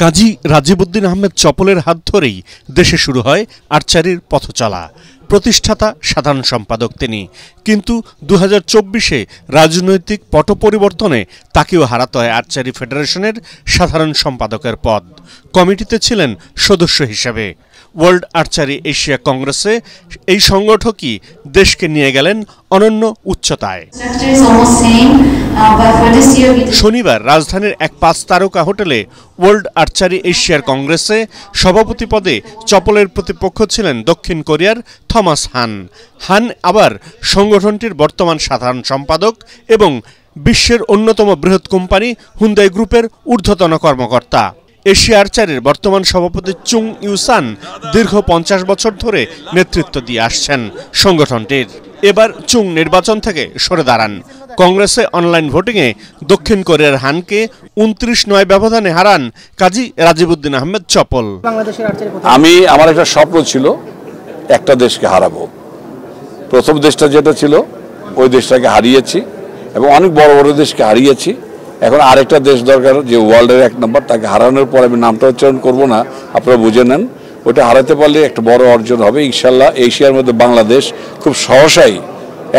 কাজী রাজিবউদ্দিন আহমেদ চপলের হাত ধরেই দেশে শুরু হয় আর্চারির পথচলা। প্রতিষ্ঠাতা সাধারণ সম্পাদক তিনি, কিন্তু 2024-এ রাজনৈতিক পট পরিবর্তনে তাকেও হারাতে হয় আর্চারি ফেডারেশনের সাধারণ সম্পাদকের পদ। কমিটিতে ছিলেন সদস্য হিসেবে। ওয়ার্ল্ড আর্চারি এশিয়া কংগ্রেসে এই সংগঠকই দেশকে নিয়ে গেলেন অনন্য উচ্চতায়। শনিবার রাজধানীর এক 5 তারকা হোটেলে ওয়ার্ল্ড আর্চারি এশিয়ার কংগ্রেসে সভাপতি পদে চপলের প্রতিপক্ষ ছিলেন দক্ষিণ কোরিয়ার থমাস হান। হান আবার সংগঠনটির বর্তমান সাধারণ সম্পাদক এবং বিশ্বের অন্যতম বৃহৎ কোম্পানি হুন্দাই গ্রুপের ঊর্ধ্বতন কর্মকর্তা। এশিয়া আর্চারির বর্তমান সভাপতি চুং ইউসান দীর্ঘ 50 বছর ধরে নেতৃত্ব দিয়ে আসছেন সংগঠনটির। এবার চুং নির্বাচন থেকে সরে দাঁড়ান। কংগ্রেসে অনলাইন ভোটিংয়ে দক্ষিণ কোরিয়ার হানকে 29-9 ব্যবধানে হারান কাজী রাজিবউদ্দিন আহমেদ চপল। আমার একটা স্বপ্ন ছিল একটা দেশকে হারাবো। প্রথম দেশটা যেটা ছিল ওই দেশটাকে হারিয়েছি এবং অনেক বড় বড় দেশকে হারিয়েছি। এখন আরেকটা দেশ দরকার যে ওয়ার্ল্ডের 1 নম্বর, তাকে হারানোর পর আমি নামটা উচ্চারণ করবো না, আপনারা বুঝে নেন। ওটা হারাতে পারলে একটা বড় অর্জন হবে ইনশাল্লাহ। এশিয়ার মধ্যে বাংলাদেশ খুব সহসাই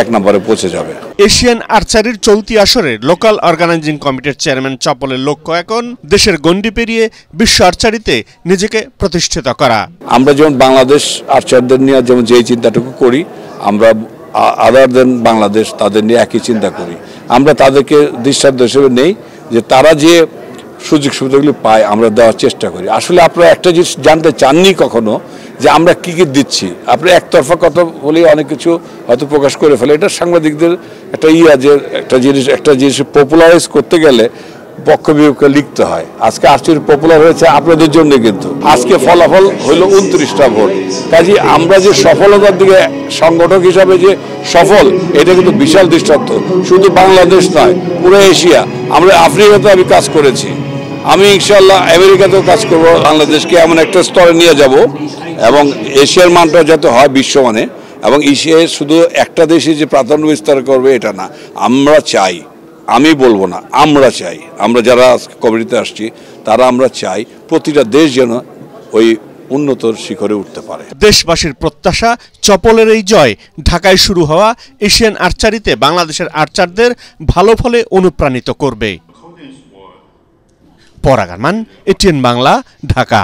1 নম্বরে পৌঁছে যাবে। এশিয়ান আর্চারির চলতি আসরে লোকাল অর্গানাইজিং কমিটির চেয়ারম্যান চপলের লক্ষ্য এখন দেশের গণ্ডি পেরিয়ে বিশ্ব আর্চারিতে নিজেকে প্রতিষ্ঠিত করা। আমরা যেমন বাংলাদেশ আর্চারদের নিয়ে যেমন যেই চিন্তাটুকু করি, আমরা আদার দেন বাংলাদেশ তাদের নিয়ে একই চিন্তা করি। আমরা তাদেরকে দৃষ্টান্ত হিসেবে নেই যে তারা যে সুযোগ সুবিধাগুলি পায় আমরা দেওয়ার চেষ্টা করি। আসলে আপনারা একটা জিনিস জানতে চাননি কখনো যে আমরা কি কি দিচ্ছি। আপনি একতরফা কথা বলেই অনেক কিছু হয়তো প্রকাশ করে ফেলে। এটা সাংবাদিকদের একটা যে একটা জিনিস পপুলারাইজ করতে গেলে পক্ষ বিপক্ষে লিখতে হয়। আজকে আর্চারি পপুলার হয়েছে আপনাদের জন্য, কিন্তু আজকে ফলাফল হইল 29টা ভোট। কাজে আমরা যে সফলতার দিকে সংগঠক হিসাবে যে সফল, এটা কিন্তু বিশাল দৃষ্টান্ত। শুধু বাংলাদেশ নয়, পুরো এশিয়া। আমরা আফ্রিকাতে আমি কাজ করেছি, আমি ইনশাল্লাহ আমেরিকাতেও কাজ করব। বাংলাদেশকে এমন একটা স্তরে নিয়ে যাব এবং এশিয়ার মানটা যাতে হয় বিশ্বমানে, এবং এশিয়ায় শুধু একটা দেশে যে প্রাধান্য বিস্তার করবে এটা না। আমরা চাই, আমি বলবো না, আমরা চাই, আমরা যারা কমিটিতে আসছি তারা আমরা চাই প্রতিটা দেশ যেন ওই উন্নত শিখরে উঠতে পারে। দেশবাসীর প্রত্যাশা চপলের এই জয় ঢাকায় শুরু হওয়া এশিয়ান আর্চারিতে বাংলাদেশের আর্চারদের ভালো ফলে অনুপ্রাণিত করবে। পরাগ আরমান, এটিএন বাংলা, ঢাকা।